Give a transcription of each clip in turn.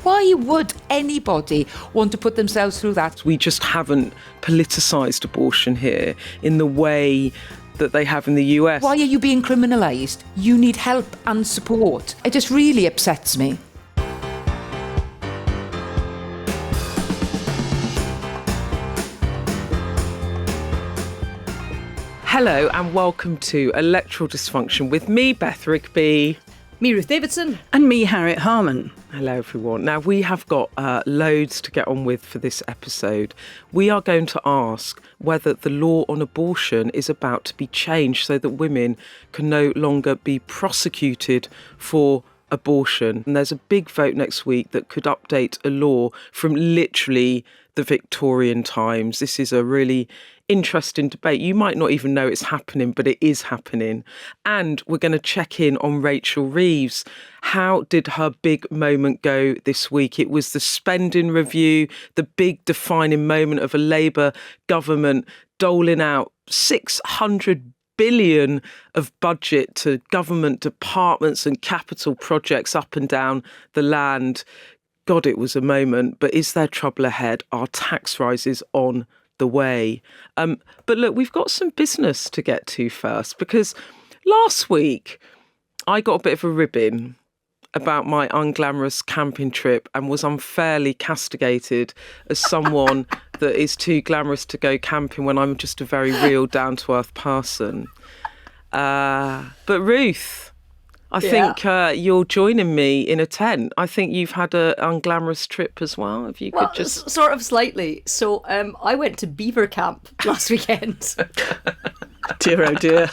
Why would anybody want to put themselves through that? We just haven't politicised abortion here in the way that they have in the US. Why are you being criminalised? You need help and support. It just really upsets me. Hello and welcome to Electoral Dysfunction with me, Beth Rigby. Me, Ruth Davidson. And me, Harriet Harman. Hello, everyone. Now, we have got loads to get on with for this episode. We are going to ask whether the law on abortion is about to be changed so that women can no longer be prosecuted for abortion. And there's a big vote next week that could update a law from literally the Victorian times. This is a really interesting debate. You might not even know it's happening, but it is happening. And we're going to check in on Rachel Reeves. How did her big moment go this week? It was the spending review, the big defining moment of a Labour government doling out 600 billion of budget to government departments and capital projects up and down the land. God, it was a moment. But is there trouble ahead? Are tax rises on the way? But look, we've got some business to get to first, because last week I got a bit of a ribbon about my unglamorous camping trip and was unfairly castigated as someone that is too glamorous to go camping when I'm just a very real, down-to-earth person. But Ruth, I think you're joining me in a tent. I think you've had an unglamorous trip as well. If you could just... Sort of slightly. So I went to beaver camp last weekend. Dear, oh dear.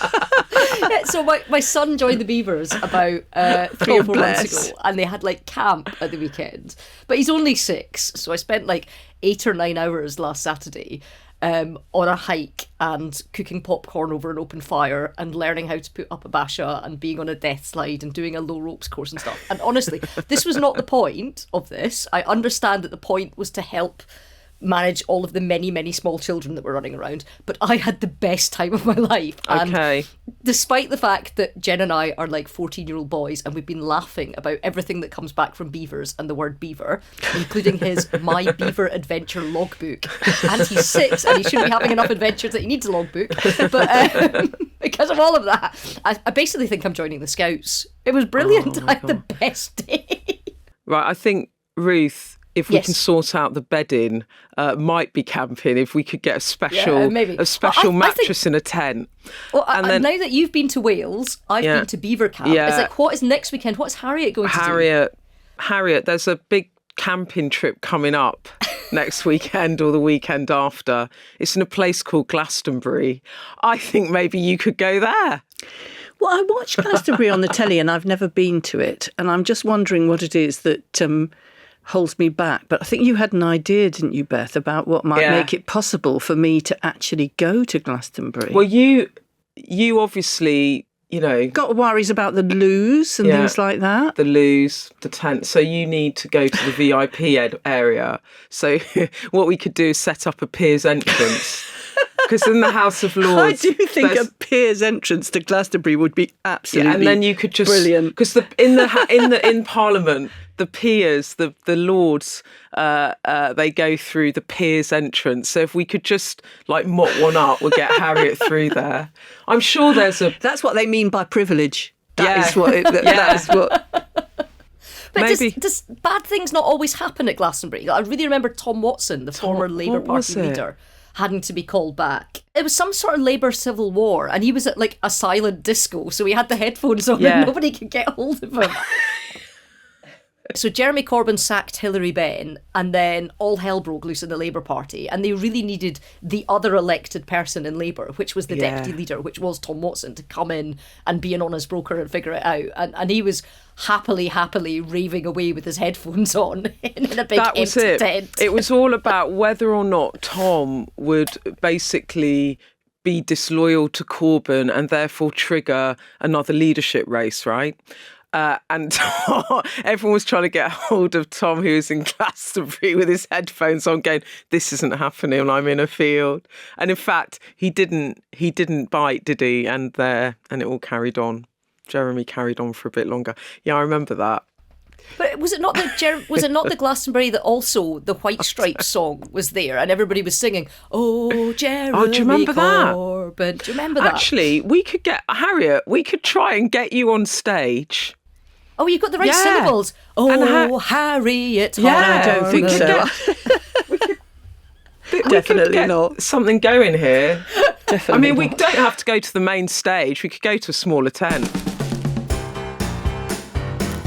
Yeah, so my son joined the beavers about 3 or 4 months ago, and they had like camp at the weekend. But he's only 6, so I spent like 8 or 9 hours last Saturday on a hike and cooking popcorn over an open fire and learning how to put up a basha and being on a death slide and doing a low ropes course and stuff. And honestly, this was not the point of this. I understand that the point was to help manage all of the many, many small children that were running around, but I had the best time of my life. Okay. And despite the fact that Jen and I are like 14-year-old boys and we've been laughing about everything that comes back from beavers and the word beaver, including his My Beaver Adventure logbook, and he's 6 and he shouldn't be having enough adventures that he needs a logbook, but because of all of that, I basically think I'm joining the Scouts. It was brilliant. I had the best day. Right, I think, Ruth, if we can sort out the bedding, might be camping. If we could get a special mattress in a tent. Well, and now that you've been to Wales, I've been to beaver camp. Yeah. It's like, what is next weekend? What's Harriet going to do? Harriet, there's a big camping trip coming up next weekend or the weekend after. It's in a place called Glastonbury. I think maybe you could go there. Well, I watched Glastonbury on the telly and I've never been to it. And I'm just wondering what it is that holds me back. But I think you had an idea, didn't you, Beth, about what might make it possible for me to actually go to Glastonbury. Well, you obviously, got worries about the loos and things like that. The loos, the tent. So you need to go to the VIP area. So what we could do is set up a Piers entrance. Because in the House of Lords, I do think a Piers entrance to Glastonbury would be absolutely and then you could just brilliant. Because in Parliament, the peers, the Lords, they go through the Piers entrance. So if we could just mop one up, we'll get Harriet through there. I'm sure there's a. That's what they mean by privilege. That is what. That is what. But does bad things not always happen at Glastonbury? I really remember Tom Watson, the former Labour Party leader, having to be called back. It was some sort of Labour civil war, and he was at a silent disco, so he had the headphones on and nobody could get hold of him. So Jeremy Corbyn sacked Hilary Benn, and then all hell broke loose in the Labour Party, and they really needed the other elected person in Labour, which was the deputy leader, which was Tom Watson, to come in and be an honest broker and figure it out. And he was happily raving away with his headphones on in a big empty tent. It was all about whether or not Tom would basically be disloyal to Corbyn and therefore trigger another leadership race, right? And everyone was trying to get hold of Tom, who was in Glastonbury with his headphones on, going, "This isn't happening. I'm in a field." And in fact, he didn't bite, did he? And it all carried on. Jeremy carried on for a bit longer. Yeah, I remember that. But was it not the Glastonbury that also the White Stripes song was there and everybody was singing, "Oh, Jeremy do you remember Corbyn"? that? Do you remember that? Actually, we could get Harriet. We could try and get you on stage. Oh, you've got the right syllables. Oh, Harriet. Yeah, I don't think so. Definitely not. Something going here. Definitely I mean, we not. don't have to go to the main stage. We could go to a smaller tent.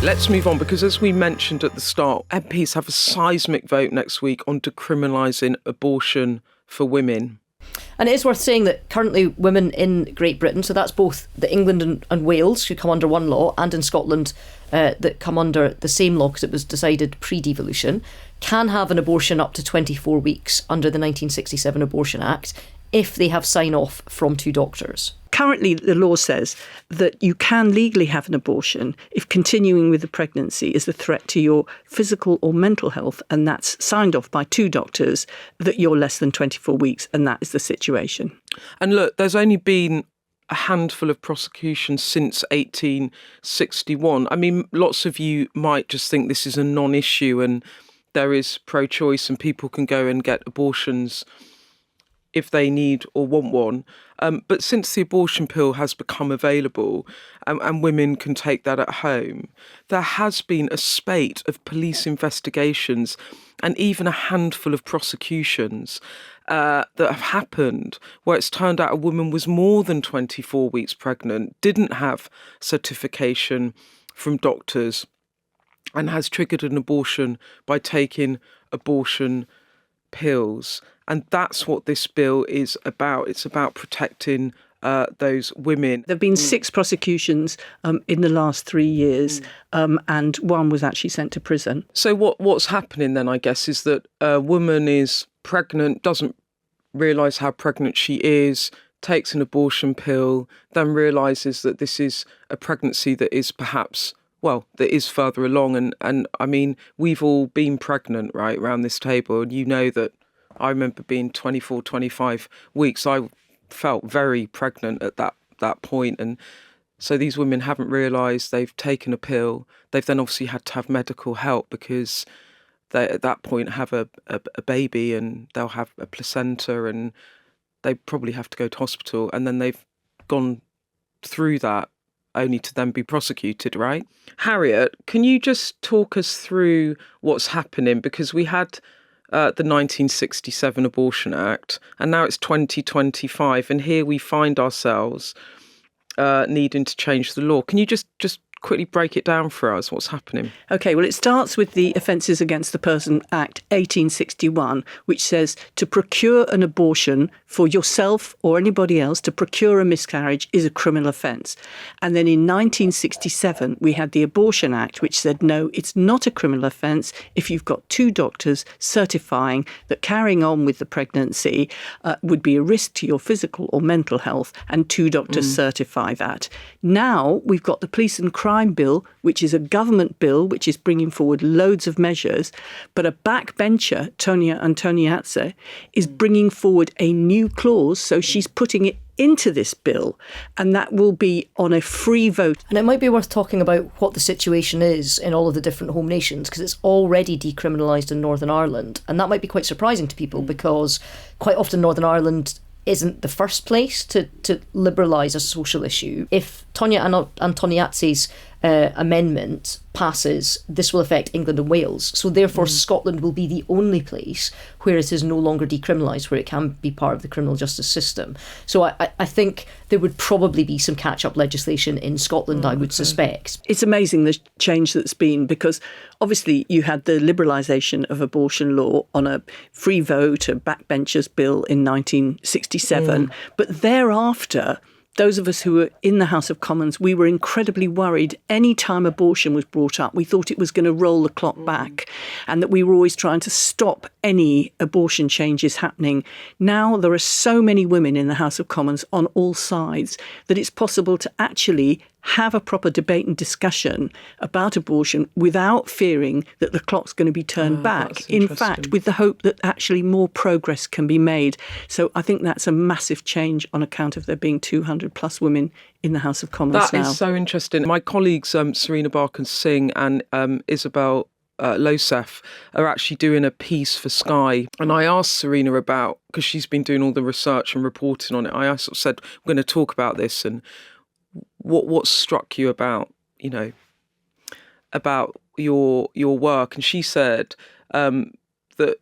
Let's move on, because as we mentioned at the start, MPs have a seismic vote next week on decriminalising abortion for women. And it is worth saying that currently women in Great Britain, so that's both the England and Wales who come under one law, and in Scotland that come under the same law because it was decided pre-devolution, can have an abortion up to 24 weeks under the 1967 Abortion Act if they have sign-off from 2 doctors. Currently, the law says that you can legally have an abortion if continuing with the pregnancy is a threat to your physical or mental health, and that's signed off by 2 doctors that you're less than 24 weeks, and that is the situation. And look, there's only been a handful of prosecutions since 1861. I mean, lots of you might just think this is a non-issue and there is pro-choice and people can go and get abortions if they need or want one. But since the abortion pill has become available and women can take that at home, there has been a spate of police investigations and even a handful of prosecutions that have happened where it's turned out a woman was more than 24 weeks pregnant, didn't have certification from doctors, and has triggered an abortion by taking abortion pills. And that's what this bill is about. It's about protecting those women. There have been 6 prosecutions in the last 3 years, and 1 was actually sent to prison. So what's happening then, I guess, is that a woman is pregnant, doesn't realise how pregnant she is, takes an abortion pill, then realises that this is a pregnancy that is perhaps, well, that is further along. And I mean, we've all been pregnant, right, around this table. And you know that I remember being 24, 25 weeks. I felt very pregnant at that point. And so these women haven't realised they've taken a pill. They've then obviously had to have medical help because they, at that point, have a baby and they'll have a placenta and they probably have to go to hospital. And then they've gone through that only to then be prosecuted, right? Harriet, can you just talk us through what's happening? Because we had the 1967 Abortion Act, and now it's 2025, and here we find ourselves needing to change the law. Can you just quickly break it down for us? What's happening? OK, well, it starts with the Offences Against the Person Act 1861, which says to procure an abortion for yourself or anybody else, to procure a miscarriage is a criminal offence. And then in 1967, we had the Abortion Act, which said, no, it's not a criminal offence if you've got 2 doctors certifying that carrying on with the pregnancy would be a risk to your physical or mental health, and 2 doctors certify that. Now we've got the Police and Crime Bill, which is a government bill which is bringing forward loads of measures, but a backbencher, Tonia Antoniazzi, is bringing forward a new clause, so she's putting it into this bill, and that will be on a free vote. And it might be worth talking about what the situation is in all of the different home nations, because it's already decriminalised in Northern Ireland, and that might be quite surprising to people because quite often Northern Ireland isn't the first place to liberalise a social issue. If Tonia Antoniazzi's amendment passes, this will affect England and Wales. So therefore Scotland will be the only place where it is no longer decriminalised, where it can be part of the criminal justice system. So I think there would probably be some catch-up legislation in Scotland, I would suspect. It's amazing the change that's been, because obviously you had the liberalisation of abortion law on a free vote, a backbenchers bill in 1967, but thereafter those of us who were in the House of Commons, we were incredibly worried any time abortion was brought up. We thought it was going to roll the clock back. and that we were always trying to stop any abortion changes happening. Now there are so many women in the House of Commons on all sides that it's possible to actually have a proper debate and discussion about abortion without fearing that the clock's going to be turned back. In fact, with the hope that actually more progress can be made. So I think that's a massive change on account of there being 200 plus women in the House of Commons now. That is so interesting. My colleagues Serena Barkan-Singh and Isabel Losef are actually doing a piece for Sky. And I asked Serena about, because she's been doing all the research and reporting on it, I sort of said, we're going to talk about this, and what struck you about, about your work? And she said that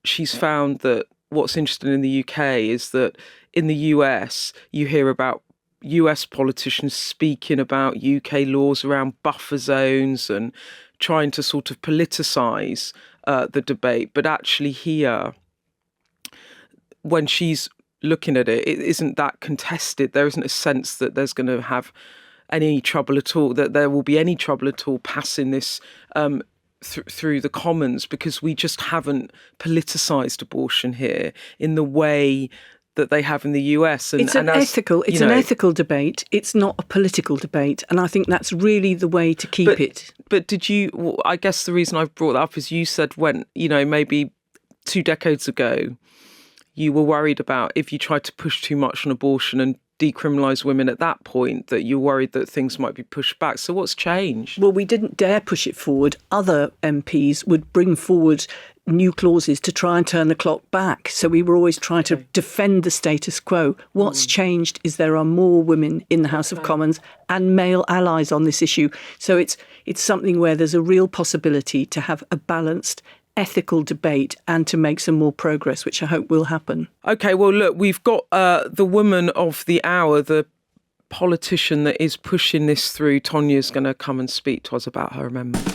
she's found that what's interesting in the UK is that in the US, you hear about US politicians speaking about UK laws around buffer zones and trying to sort of politicise the debate. But actually here, when she's looking at it, it isn't that contested. There isn't a sense that there's going to have any trouble at all, that there will be any trouble at all passing this through the Commons, because we just haven't politicised abortion here in the way that they have in the US. It's an ethical debate. It's not a political debate. And I think that's really the way to keep it. But I guess the reason I've brought that up is you said when, maybe 2 decades ago, you were worried about if you tried to push too much on abortion and decriminalise women at that point, that you're worried that things might be pushed back. So what's changed? Well, we didn't dare push it forward. Other MPs would bring forward new clauses to try and turn the clock back. So we were always trying to defend the status quo. What's changed is there are more women in the House of Commons and male allies on this issue. So it's something where there's a real possibility to have a balanced ethical debate and to make some more progress, which I hope will happen. OK, well, look, we've got the woman of the hour, the politician that is pushing this through. Tonia's going to come and speak to us about her amendment.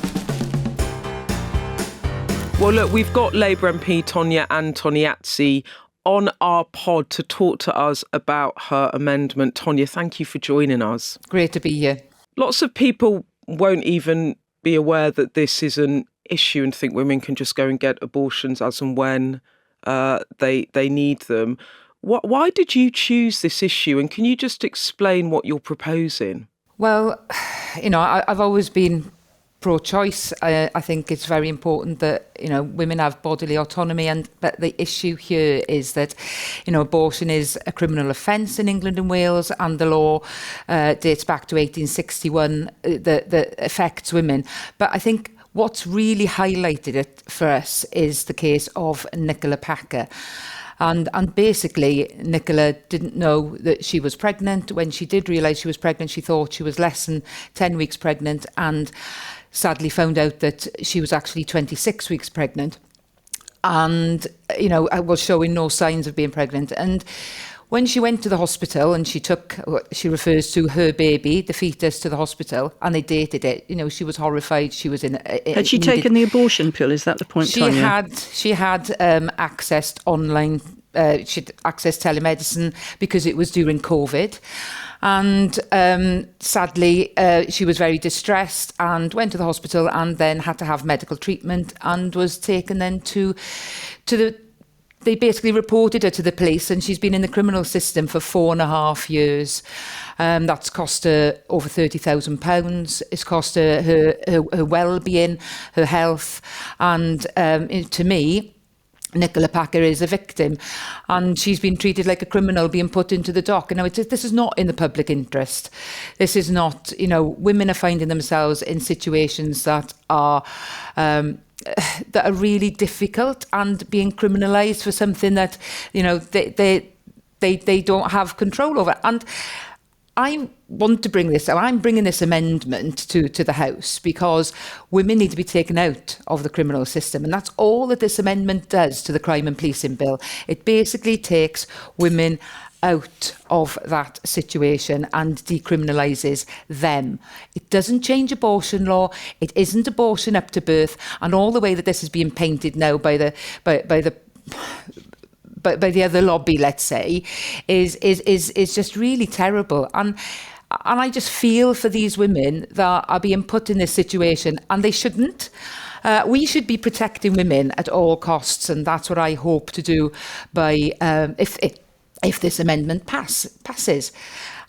Well, look, we've got Labour MP Tonia Antoniazzi on our pod to talk to us about her amendment. Tonia, thank you for joining us. Great to be here. Lots of people won't even be aware that this is an issue and think women can just go and get abortions as and when they need them. Why did you choose this issue? And can you just explain what you're proposing? Well, I've always been pro-choice. I think it's very important that, women have bodily autonomy. But the issue here is that, abortion is a criminal offence in England and Wales, and the law dates back to 1861 that affects women. But I think what's really highlighted it for us is the case of Nicola Packer. And basically, Nicola didn't know that she was pregnant. When she did realise she was pregnant, she thought she was less than 10 weeks pregnant, and sadly found out that she was actually 26 weeks pregnant and, was showing no signs of being pregnant. And when she went to the hospital and she took what she refers to her baby, the fetus, to the hospital, and they dated it, she was horrified. She was had she taken the abortion pill? Is that the point, Tonia? She had accessed online. She'd accessed telemedicine because it was during COVID. And sadly, she was very distressed and went to the hospital and then had to have medical treatment and was taken then to the... They basically reported her to the police, and she's been in the criminal system for 4.5 years. That's cost her over £30,000. It's cost her well-being, her health. And to me, Nicola Packer is a victim, and she's been treated like a criminal, being put into the dock. And now this is not in the public interest. This is not, women are finding themselves in situations that are really difficult and being criminalised for something that, they don't have control over. And I want to bring this, I'm bringing this amendment to the House because women need to be taken out of the criminal system. And that's all that this amendment does to the Crime and Policing Bill. It basically takes women out of that situation and decriminalises them. It doesn't change abortion law. It isn't abortion up to birth. And all the way that this is being painted now by the other lobby, let's say, is just really terrible. And And I just feel for these women that are being put in this situation, and they shouldn't. We should be protecting women at all costs, and that's what I hope to do by if this amendment passes.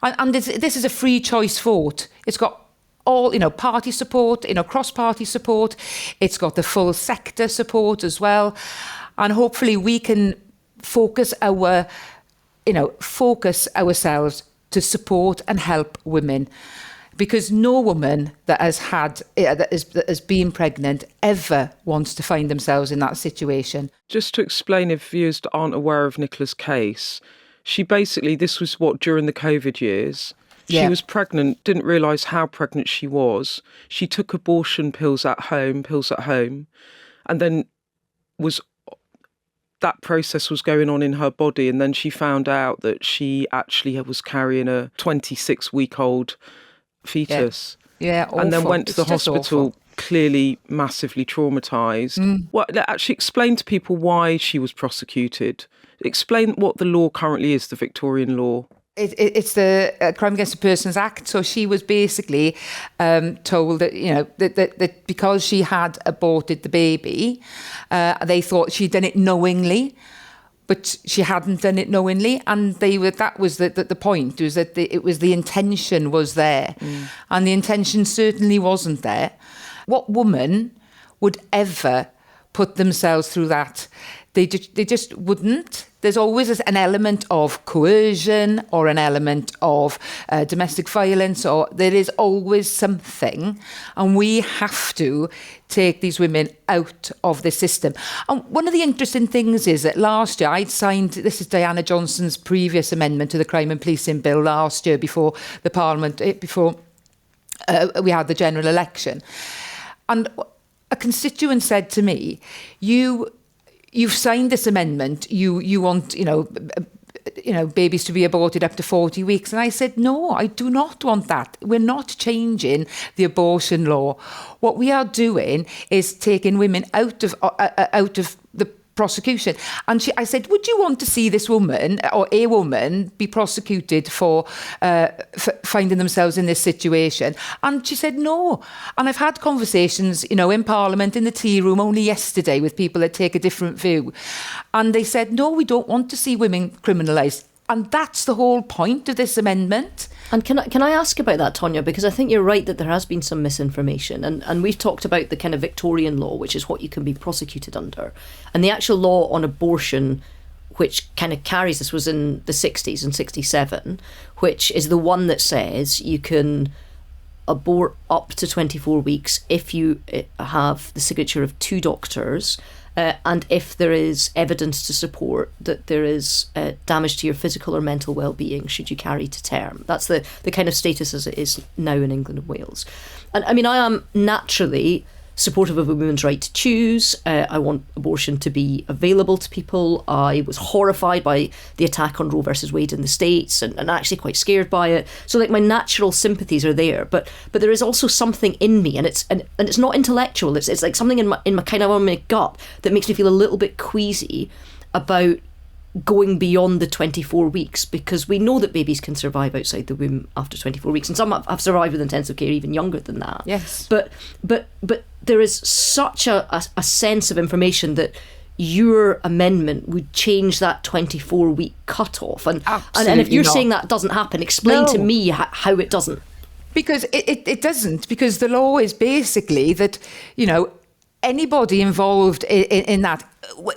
And this is a free choice vote. It's got all, party support, cross-party support. It's got the full sector support as well. And hopefully we can focus ourselves to support and help women. Because no woman that has been pregnant ever wants to find themselves in that situation. Just to explain, if viewers aren't aware of Nicola's case, this was during the COVID years. She was pregnant, didn't realise how pregnant she was. She took abortion pills at home, and then that process was going on in her body. And then she found out that she actually was carrying a 26-week-old fetus. Awful. And then went to the It's just hospital, awful. clearly massively traumatised. Actually explain to people why she was prosecuted. Explain what the law currently is, the Victorian law. It's the Crime Against a Persons Act. So she was basically told that, that because she had aborted the baby, they thought she'd done it knowingly, but she hadn't done it knowingly. And that was the point, was that it was the intention was there. And the intention certainly wasn't there. What woman would ever put themselves through that? They just wouldn't. There's always an element of coercion or an element of domestic violence, or there is always something. And we have to take these women out of the system. And one of the interesting things is that last year I'd signed, this is Diana Johnson's previous amendment to the Crime and Policing Bill last year before the Parliament, before we had the general election. And a constituent said to me, You've signed this amendment. You want, babies to be aborted up to 40 weeks. And I said, no, I do not want that. We're not changing the abortion law. What we are doing is taking women out of the prosecution. And I said, would you want to see this woman or a woman be prosecuted for finding themselves in this situation? And she said no. And I've had conversations, in Parliament, in the tea room only yesterday with people that take a different view. And they said, no, we don't want to see women criminalised. And that's the whole point of this amendment. And can I ask about that, Tonia? Because I think you're right that there has been some misinformation. And we've talked about the kind of Victorian law, which is what you can be prosecuted under. And the actual law on abortion, which kind of carries this, was in the 60s and 67, which is the one that says you can abort up to 24 weeks if you have the signature of 2 doctors, and if there is evidence to support that there is damage to your physical or mental well-being should you carry to term. That's the kind of status as it is now in England and Wales. And I mean, I am naturally supportive of a woman's right to choose. I want abortion to be available to people. I was horrified by the attack on Roe versus Wade in the States and actually quite scared by it. So my natural sympathies are there, but there is also something in me, and it's not intellectual. It's like something in my kind of my gut that makes me feel a little bit queasy about going beyond the 24 weeks, because we know that babies can survive outside the womb after 24 weeks, and some have survived with intensive care even younger than that. Yes. But there is such a sense of information that your amendment would change that 24-week cutoff. And if you're saying that doesn't happen, explain to me how it doesn't. Because it doesn't, because the law is basically that, anybody involved in that,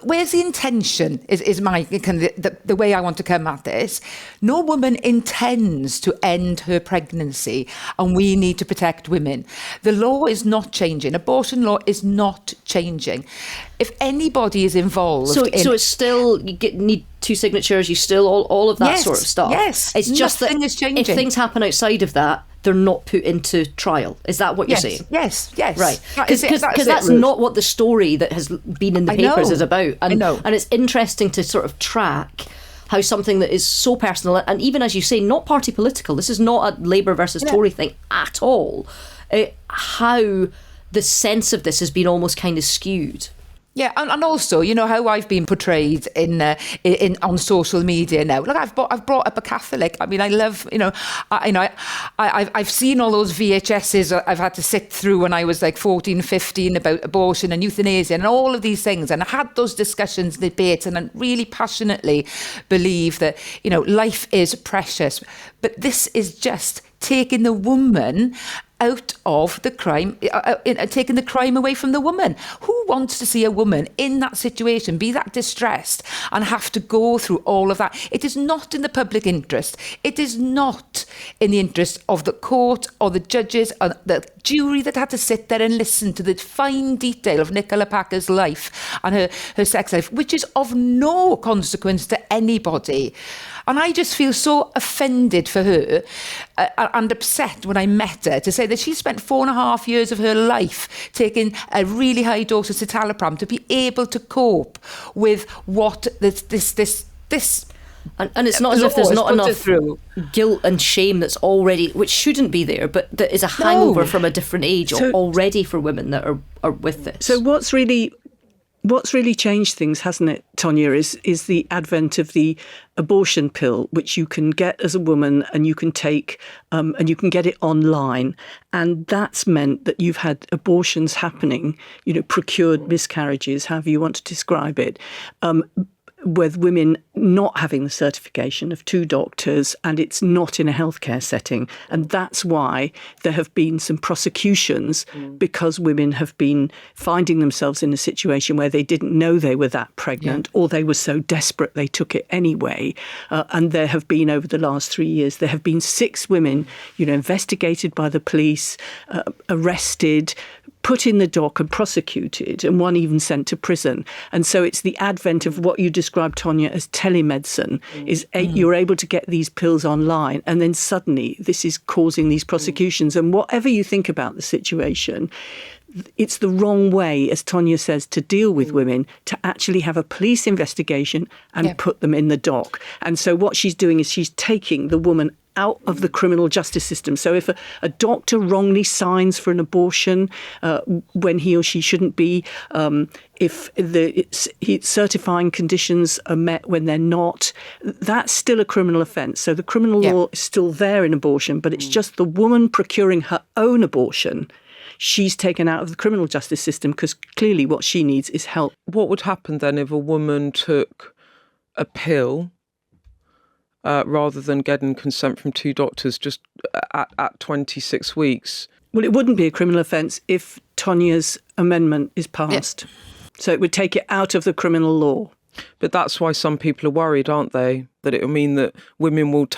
where's the intention is my kind of the way I want to come at this. No woman intends to end her pregnancy, and we need to protect women. The law is not changing. Abortion law is not changing. If anybody is involved, so it's still need 2 signatures. You still all of that sort of stuff. Yes, it's just nothing that is changing. If things happen outside of that, they're not put into trial. Is that what you're saying? Yes. Right. Because that's Ruth. not what the story that has been in the papers is about. And, I know. And it's interesting to sort of track how something that is so personal, and even, as you say, not party political, this is not a Labour versus Tory thing at all, how the sense of this has been almost kind of skewed. Yeah, and also, you know, how I've been portrayed in on social media now. Look, I've brought up a Catholic. I mean, I love, you know, I've seen all those VHSs I've had to sit through when I was like 14, 15 about abortion and euthanasia and all of these things. And I had those discussions, debates, and I really passionately believe that, you know, life is precious. But this is just taking the woman out of the crime, taking the crime away from the woman. Who wants to see a woman in that situation, be that distressed and have to go through all of that? It is not in the public interest. It is not in the interest of the court or the judges or the jury that had to sit there and listen to the fine detail of Nicola Packer's life and her sex life, which is of no consequence to anybody. And I just feel so offended for her and upset when I met her to say that she spent 4.5 years of her life taking a really high dose of citalopram to be able to cope with what this. And it's not as if there's not enough guilt and shame that's already, which shouldn't be there, but that is a hangover from a different age already for women that are with this. So what's really changed things, hasn't it, Tonia, is the advent of the abortion pill, which you can get as a woman and you can take and you can get it online. And that's meant that you've had abortions happening, you know, procured miscarriages, however you want to describe it, with women not having the certification of 2 doctors, and it's not in a healthcare setting. And that's why there have been some prosecutions because women have been finding themselves in a situation where they didn't know they were that pregnant or they were so desperate they took it anyway. And there have been, over the last 3 years, there have been 6 women, you know, investigated by the police, arrested, put in the dock and prosecuted, and one even sent to prison. And so it's the advent of what you described, Tonia, as telemedicine, is you're able to get these pills online, and then suddenly this is causing these prosecutions. And whatever you think about the situation, it's the wrong way, as Tonia says, to deal with women, to actually have a police investigation and put them in the dock. And so what she's doing is she's taking the woman out of the criminal justice system. So if a doctor wrongly signs for an abortion when he or she shouldn't be, if the certifying conditions are met when they're not, that's still a criminal offence. So the criminal law is still there in abortion, but it's just the woman procuring her own abortion. She's taken out of the criminal justice system because clearly what she needs is help. What would happen then if a woman took a pill rather than getting consent from 2 doctors just at 26 weeks? Well, it wouldn't be a criminal offence if Tonia's amendment is passed. So it would take it out of the criminal law. But that's why some people are worried, aren't they? That it will mean that women will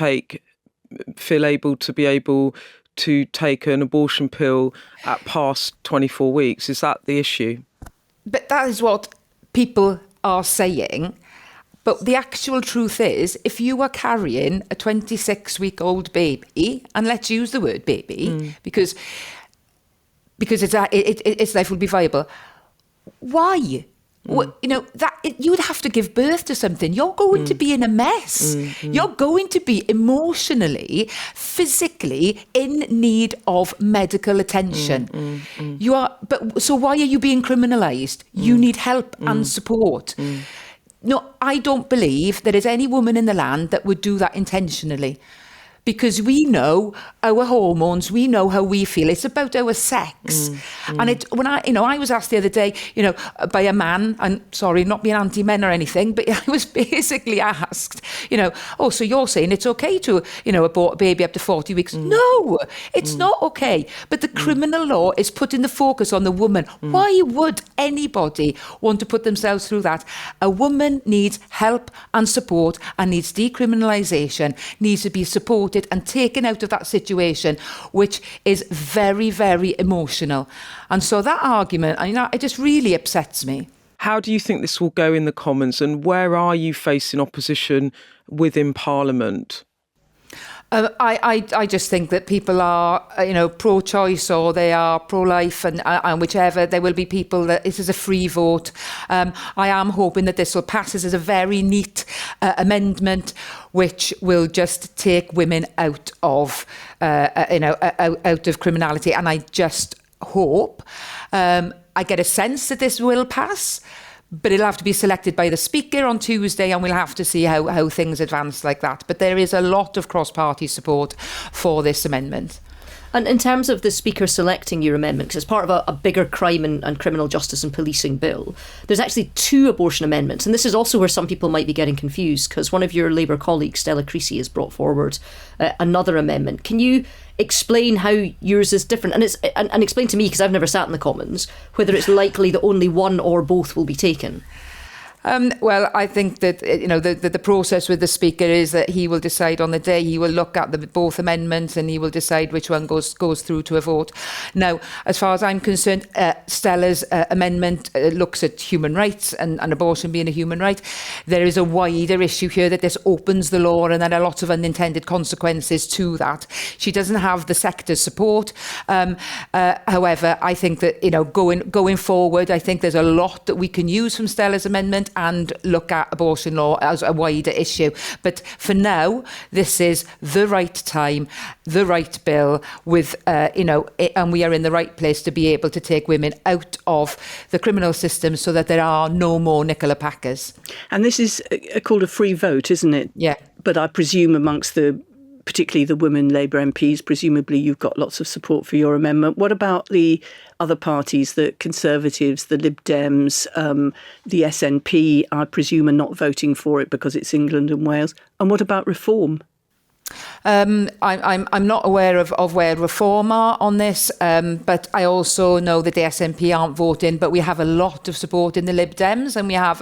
feel able to take an abortion pill at past 24 weeks. Is that the issue? But that is what people are saying. But the actual truth is, if you are carrying a 26-week-old baby, and let's use the word baby, because its life will be viable, why? Well, you know, you would have to give birth to something. You're going to be in a mess. You're going to be emotionally, physically in need of medical attention. You are, but so why are you being criminalised? You need help and support. No, I don't believe there is any woman in the land that would do that intentionally. Because we know our hormones, we know how we feel. It's about our sex. And when I was asked the other day, you know, by a man, and sorry, not being anti-men or anything, but I was basically asked, you know, oh, so you're saying it's okay to, you know, abort a baby up to 40 weeks? No, it's not okay. But the criminal law is putting the focus on the woman. Why would anybody want to put themselves through that? A woman needs help and support and needs decriminalisation, needs to be supported and taken out of that situation, which is very, very emotional. And so that argument, it just really upsets me. How do you think this will go in the Commons, and where are you facing opposition within Parliament? I just think that people are, you know, pro-choice or they are pro-life, and whichever, there will be people that this is a free vote. I am hoping that this will pass. This is a very neat amendment which will just take women out of, out of criminality. And I just hope. I get a sense that this will pass, but it'll have to be selected by the Speaker on Tuesday, and we'll have to see how things advance like that. But there is a lot of cross-party support for this amendment. And in terms of the Speaker selecting your amendment, because it's part of a bigger crime and criminal justice and policing bill, there's actually 2 abortion amendments. And this is also where some people might be getting confused, because one of your Labour colleagues, Stella Creasy, has brought forward another amendment. Can you explain how yours is different? And explain to me, because I've never sat in the Commons, whether it's likely that only one or both will be taken. Well, I think that the process with the Speaker is that he will decide on the day. He will look at both amendments and he will decide which one goes through to a vote. Now, as far as I'm concerned, Stella's amendment looks at human rights and abortion being a human right. There is a wider issue here that this opens the law and there are lots of unintended consequences to that. She doesn't have the sector's support. However, I think that going forward, I think there's a lot that we can use from Stella's amendment and look at abortion law as a wider issue. But for now, this is the right time, the right bill, and we are in the right place to be able to take women out of the criminal system so that there are no more Nicola Packers. And this is called a free vote, isn't it? Yeah. But I presume amongst particularly the women Labour MPs, presumably you've got lots of support for your amendment. What about the other parties, the Conservatives, the Lib Dems, the SNP, I presume are not voting for it because it's England and Wales? And what about Reform? I'm not aware of where Reform are on this, but I also know that the SNP aren't voting, but we have a lot of support in the Lib Dems and we have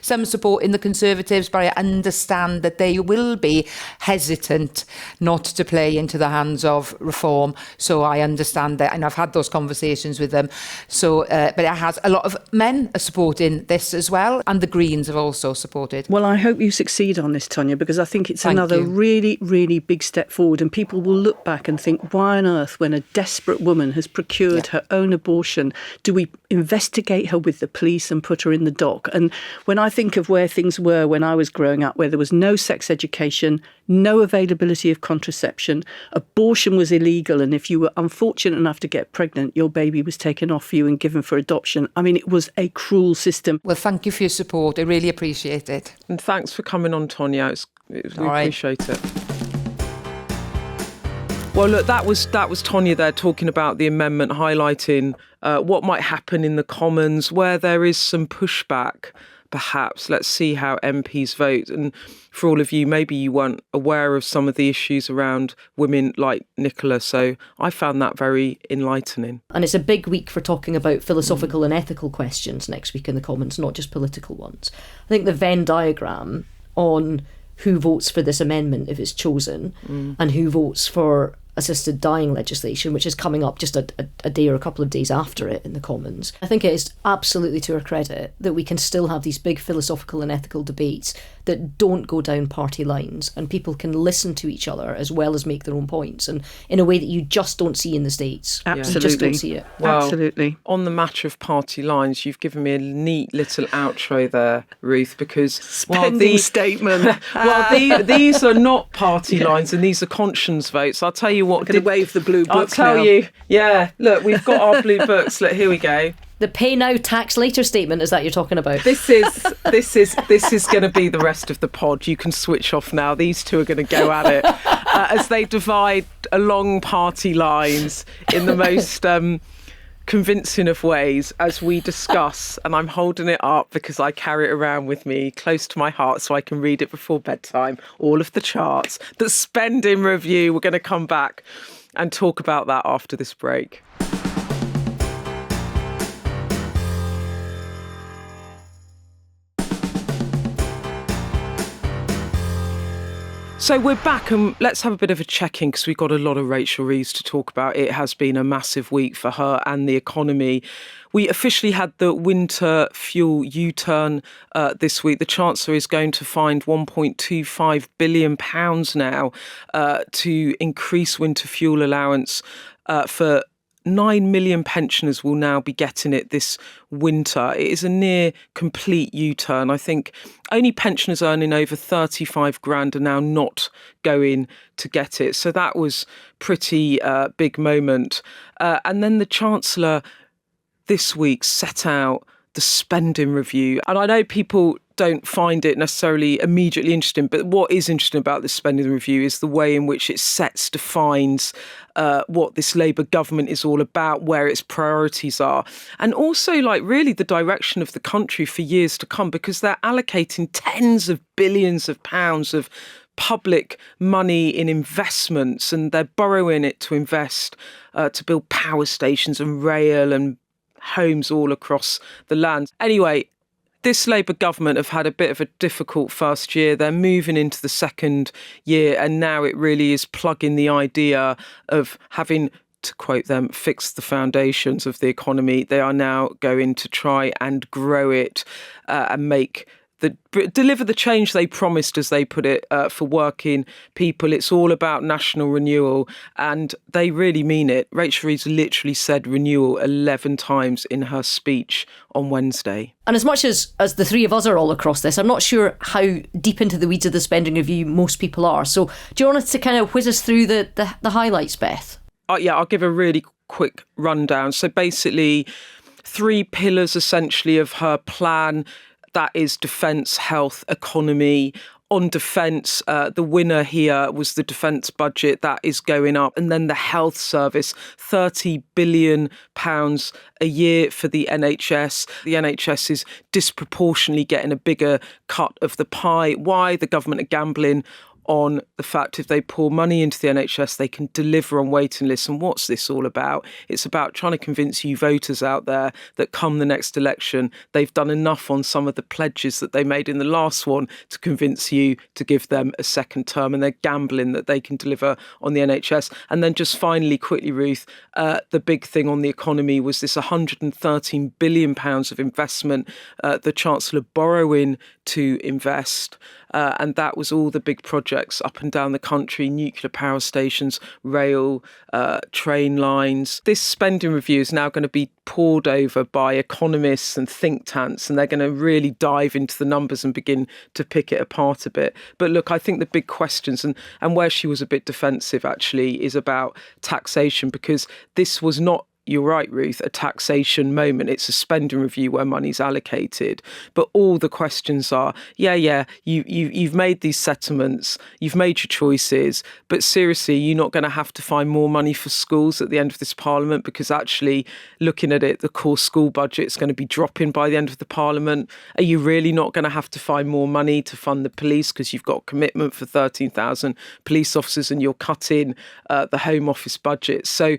some support in the Conservatives, but I understand that they will be hesitant not to play into the hands of Reform. So I understand that, and I've had those conversations with them. So, but it has a lot of men are supporting this as well, and the Greens have also supported. Well, I hope you succeed on this, Tonia, because I think it's another really, really big step forward, and people will look back and think, why on earth, when a desperate woman has procured her own abortion, do we investigate her with the police and put her in the dock? And when I think of where things were when I was growing up, where there was no sex education, no availability of contraception, abortion was illegal, and if you were unfortunate enough to get pregnant, your baby was taken off you and given for adoption. I mean, it was a cruel system. Well, thank you for your support. I really appreciate it. And thanks for coming on, Tonia. We appreciate it. Well, look, that was Tonia there talking about the amendment, highlighting what might happen in the Commons, where there is some pushback, perhaps. Let's see how MPs vote. And for all of you, maybe you weren't aware of some of the issues around women like Nicola. So I found that very enlightening. And it's a big week for talking about philosophical and ethical questions next week in the Commons, not just political ones. I think the Venn diagram on who votes for this amendment if it's chosen and who votes for assisted dying legislation, which is coming up just a day or a couple of days after it in the Commons. I think it is absolutely to our credit that we can still have these big philosophical and ethical debates that don't go down party lines, and people can listen to each other as well as make their own points, and in a way that you just don't see in the States. Absolutely. You just don't see it. Well, absolutely. On the matter of party lines, you've given me a neat little outro there, Ruth, because statement. These are not party lines, and these are conscience votes. I'll tell you what. I'm going to wave the blue book. I'll tell you. Yeah, look, we've got our blue books. Look, here we go. The pay now, tax later statement is that you're talking about. This is going to be the rest of the pod. You can switch off now. These two are going to go at it as they divide along party lines in the most convincing of ways as we discuss. And I'm holding it up because I carry it around with me close to my heart so I can read it before bedtime. All of the charts. The spending review. We're going to come back and talk about that after this break. So we're back, and let's have a bit of a check-in because we've got a lot of Rachel Reeves to talk about. It has been a massive week for her and the economy. We officially had the winter fuel U-turn this week. The Chancellor is going to find £1.25 billion now to increase winter fuel allowance for 9 million pensioners will now be getting it this winter. It is a near complete U-turn. I think only pensioners earning over 35 grand are now not going to get it. So that was pretty big moment. And then the Chancellor this week set out the spending review. And I know people don't find it necessarily immediately interesting, but what is interesting about this spending review is the way in which it defines what this Labour government is all about, where its priorities are, and also really the direction of the country for years to come, because they're allocating tens of billions of pounds of public money in investments, and they're borrowing it to invest to build power stations and rail and homes all across the land. Anyway, this Labour government have had a bit of a difficult first year. They're moving into the second year, and now it really is plugging the idea of having, to quote them, fixed the foundations of the economy. They are now going to try and grow it and deliver the change they promised, as they put it, for working people. It's all about national renewal, and they really mean it. Rachel Reeves literally said renewal 11 times in her speech on Wednesday. And as much as the three of us are all across this, I'm not sure how deep into the weeds of the spending review most people are. So do you want us to kind of whiz us through the highlights, Beth? Yeah, I'll give a really quick rundown. So basically, 3 pillars essentially of her plan. That is defence, health, economy. On defence, the winner here was the defence budget. That is going up. And then the health service, £30 billion a year for the NHS. The NHS is disproportionately getting a bigger cut of the pie. Why? The government are gambling on the fact if they pour money into the NHS, they can deliver on waiting lists. And what's this all about? It's about trying to convince you voters out there that come the next election, they've done enough on some of the pledges that they made in the last one to convince you to give them a second term. And they're gambling that they can deliver on the NHS. And then just finally, quickly, Ruth, the big thing on the economy was this £113 billion of investment, the Chancellor borrowing to invest. And that was all the big projects up and down the country, nuclear power stations, rail, train lines. This spending review is now going to be pored over by economists and think tanks, and they're going to really dive into the numbers and begin to pick it apart a bit. But look, I think the big questions, and where she was a bit defensive actually, is about taxation, because this was not, you're right, Ruth, a taxation moment. It's a spending review where money's allocated. But all the questions are, you've made these settlements, you've made your choices, but seriously, you're not going to have to find more money for schools at the end of this parliament, because actually, looking at it, the core school budget is going to be dropping by the end of the parliament. Are you really not going to have to find more money to fund the police, because you've got a commitment for 13,000 police officers and you're cutting the Home Office budget? So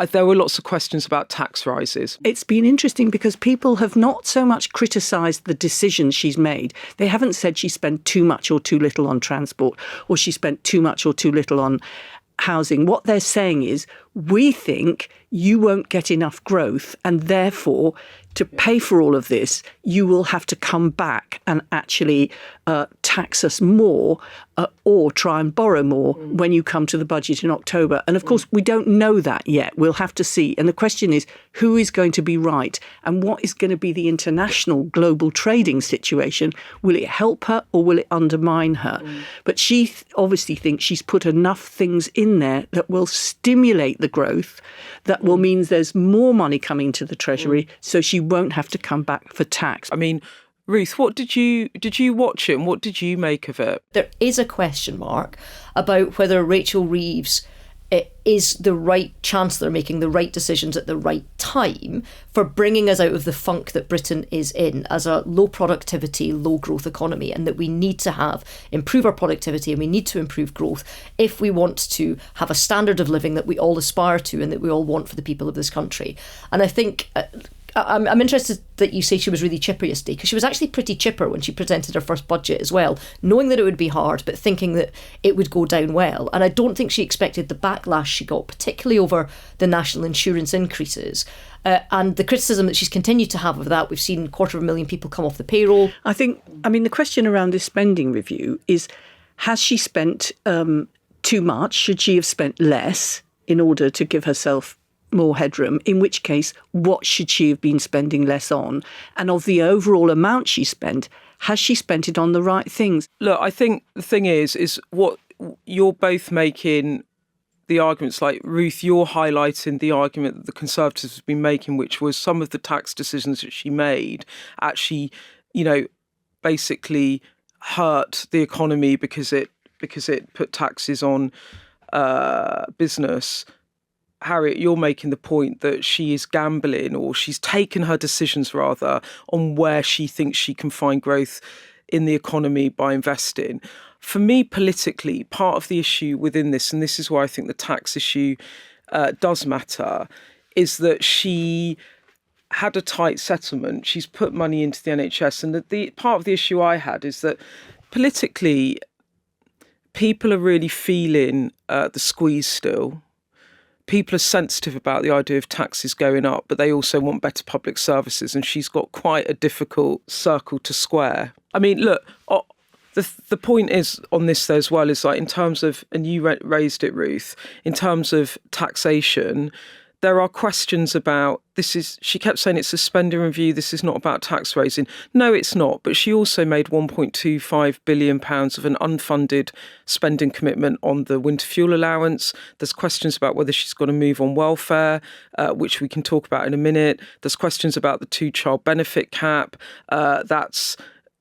there were lots of questions about tax rises. It's been interesting because people have not so much criticised the decisions she's made. They haven't said she spent too much or too little on transport, or she spent too much or too little on housing. What they're saying is, we think you won't get enough growth, and therefore, to pay for all of this, you will have to come back and actually tax us more or try and borrow more when you come to the budget in October. And of course, we don't know that yet. We'll have to see. And the question is, who is going to be right? And what is going to be the international global trading situation? Will it help her or will it undermine her? But she obviously thinks she's put enough things in there that will stimulate the growth, that will mean there's more money coming to the Treasury, so she won't have to come back for tax. I mean, Ruth, what did you watch it and what did you make of it? There is a question mark about whether Rachel Reeves is the right Chancellor making the right decisions at the right time for bringing us out of the funk that Britain is in as a low productivity, low growth economy, and that we need to improve our productivity and we need to improve growth if we want to have a standard of living that we all aspire to and that we all want for the people of this country. And I think I'm interested that you say she was really chipper yesterday, because she was actually pretty chipper when she presented her first budget as well, knowing that it would be hard, but thinking that it would go down well. And I don't think she expected the backlash she got, particularly over the national insurance increases. And the criticism that she's continued to have of that. We've seen 250,000 people come off the payroll. The question around this spending review is, has she spent too much? Should she have spent less in order to give herself more headroom, in which case, what should she have been spending less on? And of the overall amount she spent, has she spent it on the right things? Look, I think the thing is what you're both making the arguments, like Ruth, you're highlighting the argument that the Conservatives have been making, which was some of the tax decisions that she made actually, basically hurt the economy because it put taxes on business. Harriet, you're making the point that she is gambling, or she's taken her decisions rather on where she thinks she can find growth in the economy by investing. For me, politically, part of the issue within this, and this is why I think the tax issue does matter, is that she had a tight settlement. She's put money into the NHS. And the part of the issue I had is that politically, people are really feeling the squeeze still. People are sensitive about the idea of taxes going up, but they also want better public services. And she's got quite a difficult circle to square. I mean, look, the point is on this though as well is like in terms of, and you raised it, Ruth, in terms of taxation, there are questions about she kept saying it's a spending review, this is not about tax raising. No, it's not. But she also made £1.25 billion of an unfunded spending commitment on the winter fuel allowance. There's questions about whether she's got to move on welfare, which we can talk about in a minute. There's questions about the 2-child benefit cap. That's,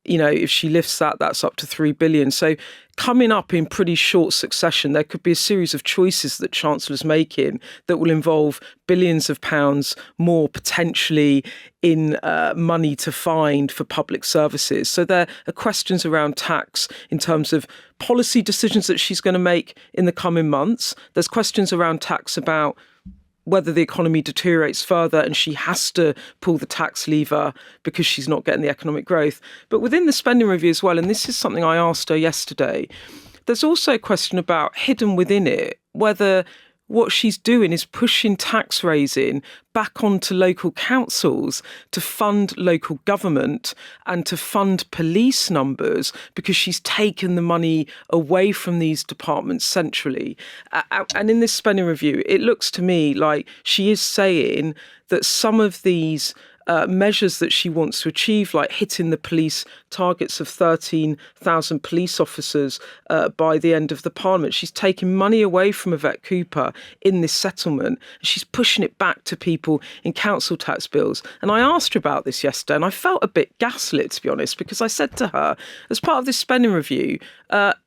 if she lifts that, that's up to 3 billion. So coming up in pretty short succession, there could be a series of choices that Chancellor's making that will involve billions of pounds more potentially in money to find for public services. So there are questions around tax in terms of policy decisions that she's going to make in the coming months. There's questions around tax about whether the economy deteriorates further and she has to pull the tax lever because she's not getting the economic growth. But within the spending review as well, and this is something I asked her yesterday, there's also a question about hidden within it, whether what she's doing is pushing tax raising back onto local councils to fund local government and to fund police numbers because she's taken the money away from these departments centrally. And in this spending review, it looks to me like she is saying that some of these measures that she wants to achieve, like hitting the police targets of 13,000 police officers by the end of the Parliament. She's taking money away from Yvette Cooper in this settlement. And she's pushing it back to people in council tax bills. And I asked her about this yesterday, and I felt a bit gaslit, to be honest, because I said to her, as part of this spending review,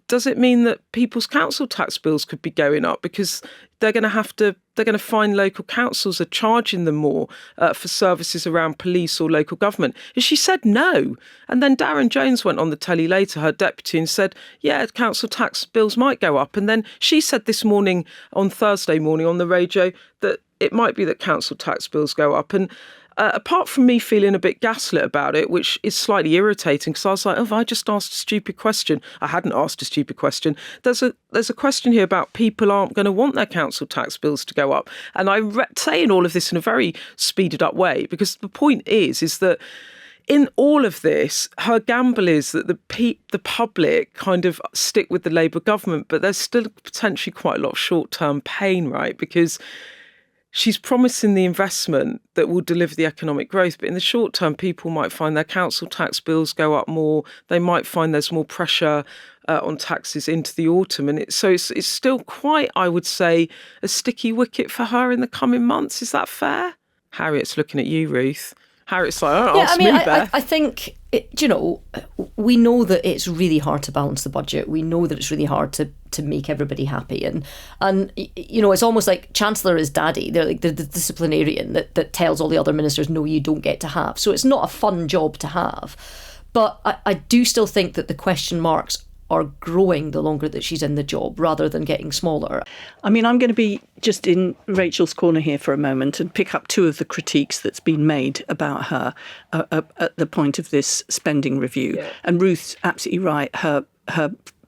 does it mean that people's council tax bills could be going up because they're going to find local councils are charging them more for services around police or local government? And she said no. And then Darren Jones went on the telly later, her deputy, and said, yeah, council tax bills might go up. And then she said this morning, on Thursday morning on the radio, that it might be that council tax bills go up. And apart from me feeling a bit gaslit about it, which is slightly irritating because I was like, oh, have I just asked a stupid question? I hadn't asked a stupid question. There's a question here about people aren't going to want their council tax bills to go up. And I'm saying all of this in a very speeded up way because the point is that in all of this, her gamble is that the public kind of stick with the Labour government, but there's still potentially quite a lot of short-term pain, right? Because she's promising the investment that will deliver the economic growth, but in the short term, people might find their council tax bills go up more. They might find there's more pressure on taxes into the autumn. And it's still quite, I would say, a sticky wicket for her in the coming months. Is that fair? Harriet's looking at you, Ruth. Harriet's like, ask me, Beth. I think, we know that it's really hard to balance the budget. We know that it's really hard to make everybody happy. And it's almost like Chancellor is daddy. They're like the disciplinarian that tells all the other ministers, no, you don't get to have. So it's not a fun job to have. But I do still think that the question marks are growing the longer that she's in the job rather than getting smaller. I mean, I'm going to be just in Rachel's corner here for a moment and pick up two of the critiques that's been made about her at the point of this spending review. Yeah. And Ruth's absolutely right. Her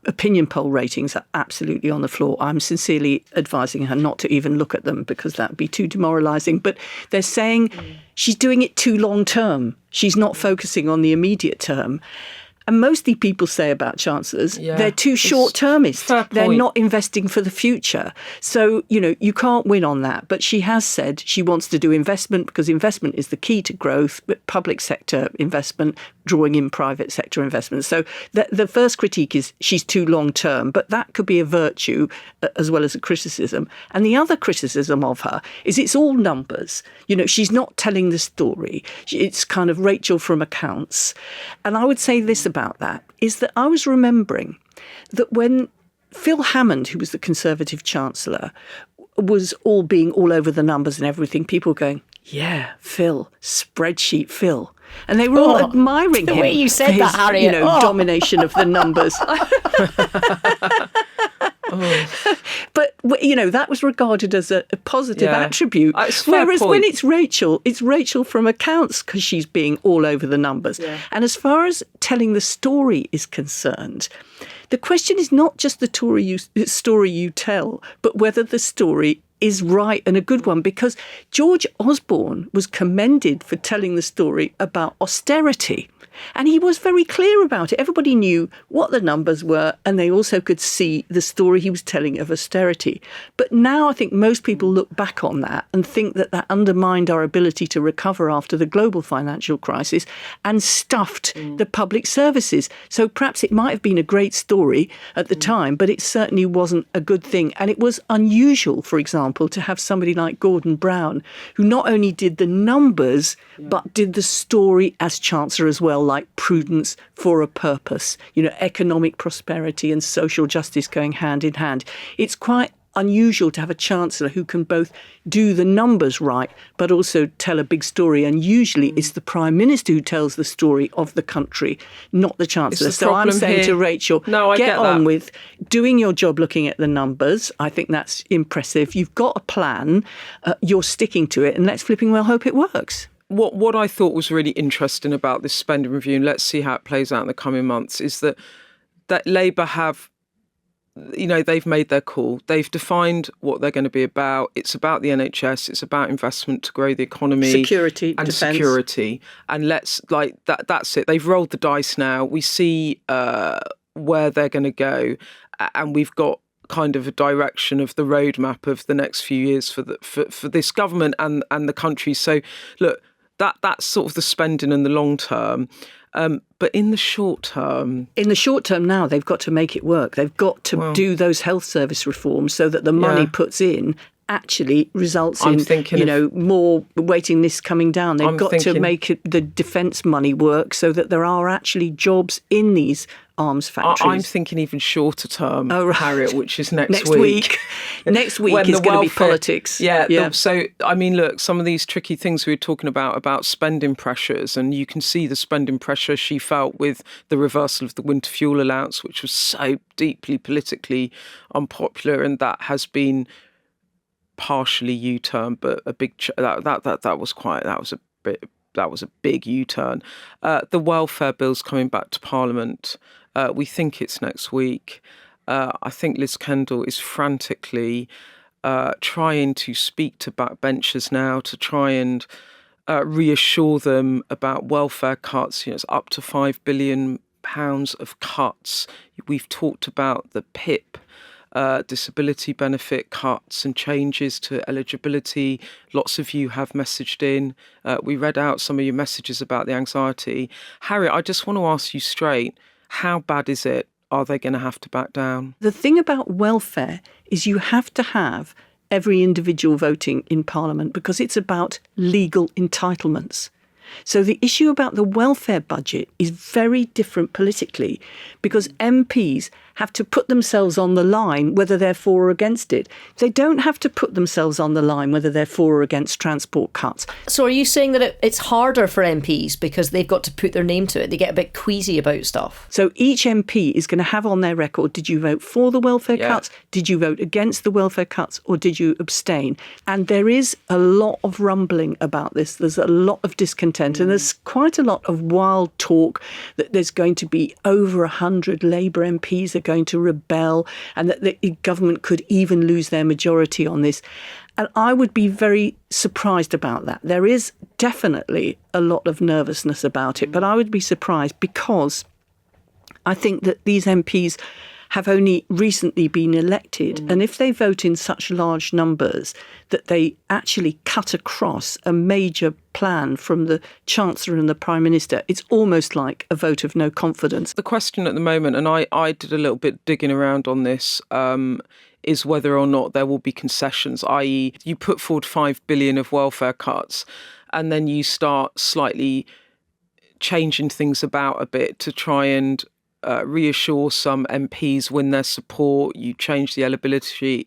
opinion poll ratings are absolutely on the floor. I'm sincerely advising her not to even look at them because that would be too demoralising. But they're saying she's doing it too long term. She's not focusing on the immediate term. And mostly people say about chancellors, they're too short-termist. They're not investing for the future. So, you can't win on that. But she has said she wants to do investment because investment is the key to growth, but public sector investment, drawing in private sector investment. So the first critique is she's too long-term, but that could be a virtue as well as a criticism. And the other criticism of her is it's all numbers. She's not telling the story. It's kind of Rachel from accounts. And I would say this about that, is that I was remembering that when Phil Hammond, who was the Conservative Chancellor, was being all over the numbers and everything, people were going, yeah, Phil, spreadsheet Phil. And they were all admiring the him way you said for his, that, Harriet. domination of the numbers. But, that was regarded as a positive attribute. Whereas when it's Rachel from accounts because she's being all over the numbers. Yeah. And as far as telling the story is concerned, the question is not just the story you tell, but whether the story is right and a good one, because George Osborne was commended for telling the story about austerity. And he was very clear about it. Everybody knew what the numbers were, and they also could see the story he was telling of austerity. But now I think most people look back on that and think that undermined our ability to recover after the global financial crisis and stuffed the public services. So perhaps it might have been a great story at the time, but it certainly wasn't a good thing. And it was unusual, for example, to have somebody like Gordon Brown, who not only did the numbers, but did the story as Chancellor as well, like prudence for a purpose, economic prosperity and social justice going hand in hand. It's quite unusual to have a Chancellor who can both do the numbers right, but also tell a big story. And usually it's the Prime Minister who tells the story of the country, not the Chancellor. So I'm saying to Rachel, get on with doing your job looking at the numbers. I think that's impressive. You've got a plan, you're sticking to it, and let's flipping well hope it works. What I thought was really interesting about this spending review, and let's see how it plays out in the coming months, is that Labour have, they've made their call. They've defined what they're going to be about. It's about the NHS. It's about investment to grow the economy. Security, and defence. Security. And that's it. They've rolled the dice now. We see where they're going to go. And we've got kind of a direction of the roadmap of the next few years for this government and the country. So, look, that's sort of the spending in the long term. But in the short term... In the short term now, they've got to make it work. They've got to do those health service reforms so that the money puts in actually results in, more waiting lists coming down. They've got to make the defence money work so that there are actually jobs in these arms factories. I'm thinking even shorter term, Harriet, which is next week. Next week is going to be politics. So, I mean, look, some of these tricky things we were talking about spending pressures, and you can see the spending pressure she felt with the reversal of the winter fuel allowance, which was so deeply politically unpopular, and that has been partially U-turn, but a big that was a big U-turn. The welfare bill's coming back to Parliament. We think it's next week. I think Liz Kendall is frantically trying to speak to backbenchers now to try and reassure them about welfare cuts. It's up to £5 billion of cuts. We've talked about the PIP, disability benefit cuts and changes to eligibility. Lots of you have messaged in. We read out some of your messages about the anxiety. Harriet, I just want to ask you straight, how bad is it? Are they going to have to back down? The thing about welfare is you have to have every individual voting in Parliament because it's about legal entitlements. So the issue about the welfare budget is very different politically because MPs have to put themselves on the line whether they're for or against it. They don't have to put themselves on the line whether they're for or against transport cuts. So are you saying that it's harder for MPs because they've got to put their name to it? They get a bit queasy about stuff. So each MP is going to have on their record, did you vote for the welfare cuts? Did you vote against the welfare cuts? Or did you abstain? And there is a lot of rumbling about this. There's a lot of discontent and there's quite a lot of wild talk that there's going to be over 100 Labour MPs are going to rebel and that the government could even lose their majority on this. And I would be very surprised about that. There is definitely a lot of nervousness about it, but I would be surprised because I think that these MPs have only recently been elected. And if they vote in such large numbers that they actually cut across a major plan from the Chancellor and the Prime Minister, it's almost like a vote of no confidence. The question at the moment, and I did a little bit digging around on this, is whether or not there will be concessions, i.e. you put forward 5 billion of welfare cuts and then you start slightly changing things about a bit to try and reassure some MPs, win their support. You change the eligibility,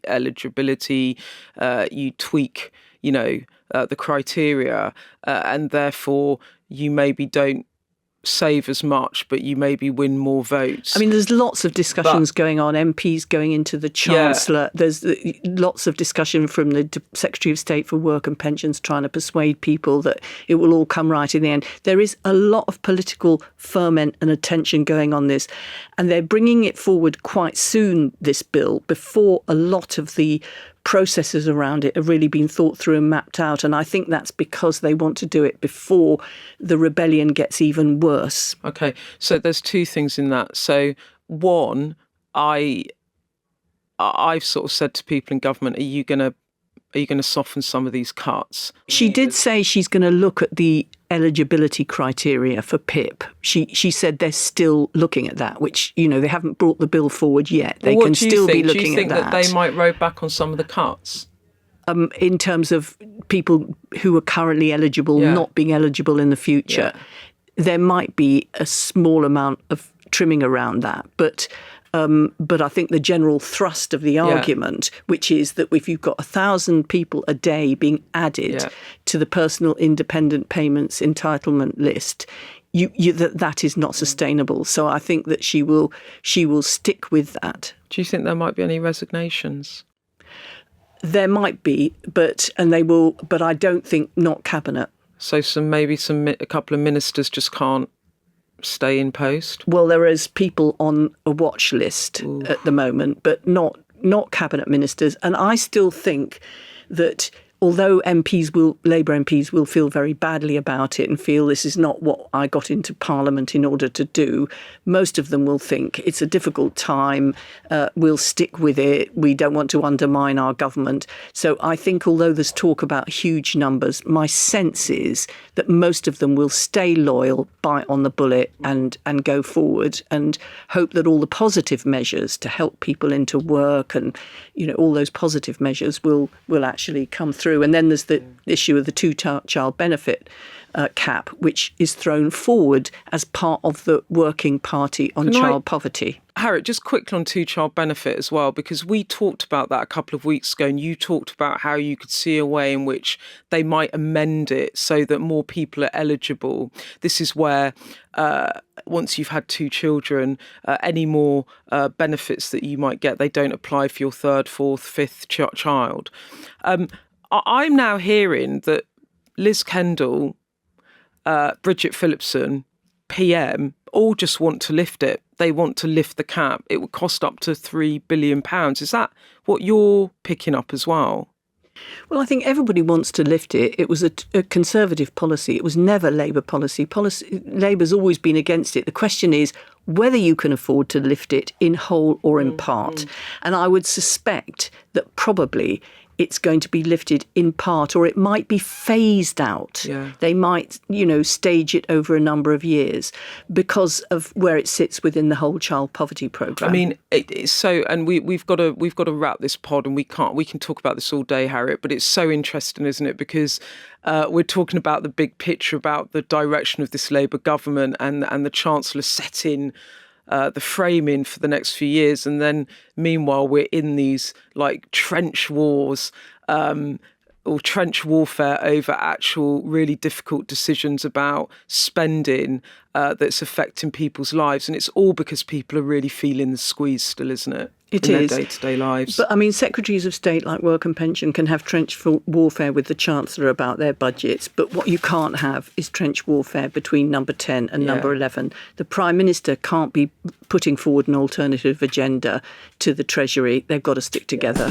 you tweak, the criteria, and therefore you maybe don't save as much, but you maybe win more votes. I mean, there's lots of discussions going on, MPs going into the Chancellor. Yeah. There's lots of discussion from the Secretary of State for Work and Pensions trying to persuade people that it will all come right in the end. There is a lot of political ferment and attention going on this, and they're bringing it forward quite soon, this bill, before a lot of the processes around it have really been thought through and mapped out. And I think that's because they want to do it before the rebellion gets even worse. OK, so there's two things in that. So one, I've sort of said to people in government, are you going to soften some of these cuts? She did say she's going to look at the eligibility criteria for PIP. She said they're still looking at that, which, they haven't brought the bill forward yet. They can still be looking at that. Do you think that they might row back on some of the cuts? In terms of people who are currently eligible not being eligible in the future, there might be a small amount of trimming around that. But I think the general thrust of the argument, which is that if you've got 1,000 people a day being added to the personal independent payments entitlement list, that is not sustainable. So I think that she will stick with that. Do you think there might be any resignations? There might be, but I don't think not cabinet. So a couple of ministers just can't stay in post? Well, there is people on a watch list at the moment, but not cabinet ministers. And I still think that although Labour MPs will feel very badly about it and feel this is not what I got into Parliament in order to do, most of them will think it's a difficult time, we'll stick with it, we don't want to undermine our government. So I think although there's talk about huge numbers, my sense is that most of them will stay loyal, bite on the bullet and go forward and hope that all the positive measures to help people into work and, all those positive measures will actually come through. And then there's the issue of the two-child benefit cap, which is thrown forward as part of the working party on child poverty. Harriet, just quickly on two-child benefit as well, because we talked about that a couple of weeks ago, and you talked about how you could see a way in which they might amend it so that more people are eligible. This is where once you've had two children, any more benefits that you might get, they don't apply for your third, fourth, fifth child. I'm now hearing that Liz Kendall, Bridget Phillipson, PM, all just want to lift it. They want to lift the cap. It would cost up to £3 billion. Is that what you're picking up as well? Well, I think everybody wants to lift it. It was a Conservative policy. It was never Labour policy. Labour's always been against it. The question is whether you can afford to lift it in whole or in part. And I would suspect that probably it's going to be lifted in part, or it might be phased out. Yeah. They might, stage it over a number of years because of where it sits within the whole child poverty programme. I mean, it's so, and we've got to wrap this pod, and we can talk about this all day, Harriet. But it's so interesting, isn't it? Because we're talking about the big picture, about the direction of this Labour government, and the Chancellor setting the framing for the next few years. And then meanwhile, we're in these trench wars or trench warfare over actual really difficult decisions about spending that's affecting people's lives. And it's all because people are really feeling the squeeze still, isn't it? It in is. Their day-to-day lives. But, Secretaries of State like Work and Pension can have trench warfare with the Chancellor about their budgets, but what you can't have is trench warfare between number 10 and number 11. The Prime Minister can't be putting forward an alternative agenda to the Treasury. They've got to stick together.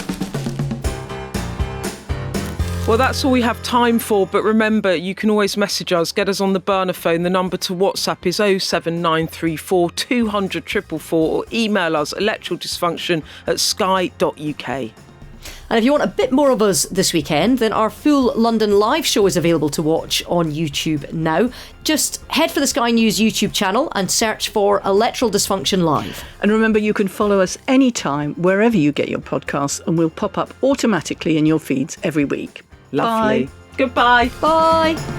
Well, that's all we have time for, but remember, you can always message us, get us on the burner phone. The number to WhatsApp is 07934 200 444, or email us electoraldysfunction@sky.uk. And if you want a bit more of us this weekend, then our full London live show is available to watch on YouTube now. Just head for the Sky News YouTube channel and search for Electoral Dysfunction Live. And remember, you can follow us anytime, wherever you get your podcasts, and we'll pop up automatically in your feeds every week. Lovely. Bye. Goodbye. Bye.